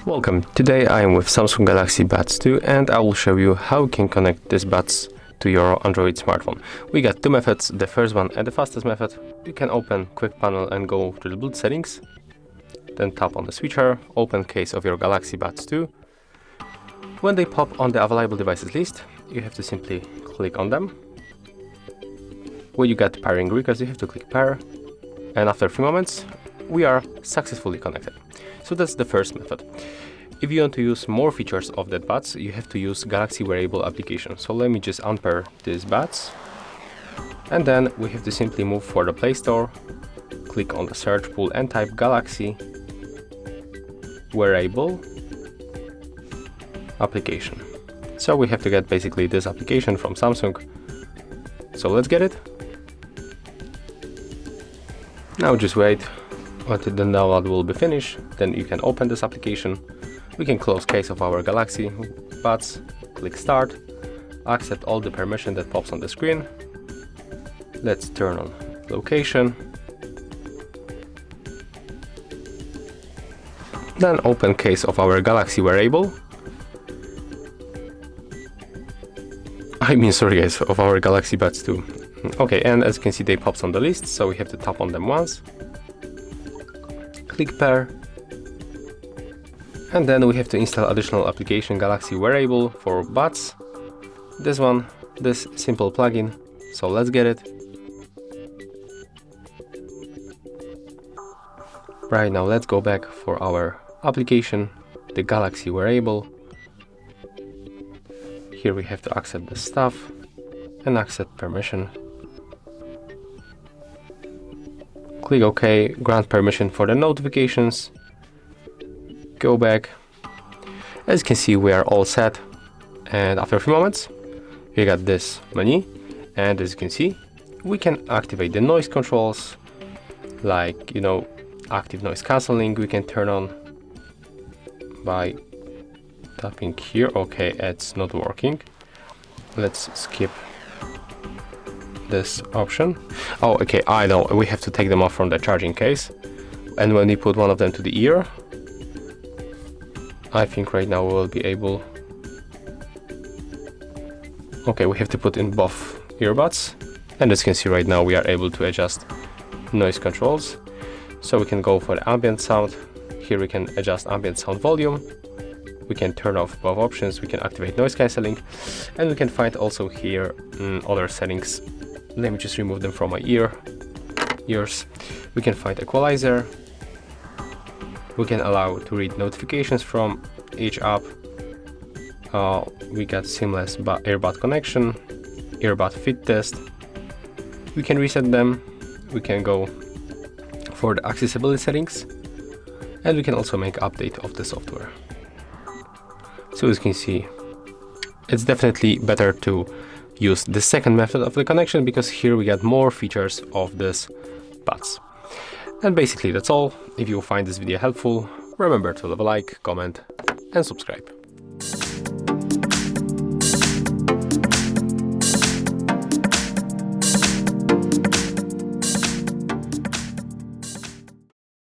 Welcome, today I am with Samsung Galaxy Buds 2 and I will show you how you can connect these buds to your Android smartphone. We got two methods. The first one and the fastest method, you can open Quick Panel and go to the Bluetooth settings, then tap on the switcher, open case of your Galaxy Buds 2. When they pop on the available devices list, you have to simply click on them. When you get pairing request, you have to click pair, and after a few moments we are successfully connected. So that's the first method. If you want to use more features of that buds, you have to use Galaxy Wearable application. So let me just unpair these buds, and then we have to simply move for the Play Store, click on the search pool and type Galaxy Wearable application. So we have to get basically this application from Samsung. So let's get it. Now just wait until the download will be finished, then you can open this application. We can close case of our Galaxy Buds, click start, accept all the permission that pops on the screen. Let's turn on location. Then open case of our Galaxy Wearable. Sorry guys, of our Galaxy Buds 2. Okay, and as you can see they pops on the list, so we have to tap on them once. Click pair, and then we have to install additional application Galaxy Wearable for buds. This one, this simple plugin. So let's get it. Right now let's go back for our application, the Galaxy Wearable. Here we have to accept the stuff and accept permission. Click OK, grant permission for the notifications, go back. As you can see we are all set, and after a few moments we got this menu, and as you can see we can activate the noise controls, like active noise cancelling we can turn on by tapping here. Okay, it's not working. Let's skip this option. Oh, okay, I know, we have to take them off from the charging case, and when we put one of them to the ear, I think right now we will be able. Okay, we have to put in both earbuds, and as you can see right now we are able to adjust noise controls. So we can go for the ambient sound. Here we can adjust ambient sound volume, we can turn off both options, we can activate noise cancelling, and we can find also here other settings. Let me just remove them from my ears. We can find equalizer. We can allow to read notifications from each app. We got seamless earbud connection, earbud fit test. We can reset them. We can go for the accessibility settings, and we can also make update of the software. So as you can see, it's definitely better to use the second method of the connection, because here we got more features of this buds. And basically that's all. If you find this video helpful, remember to leave a like, comment and subscribe.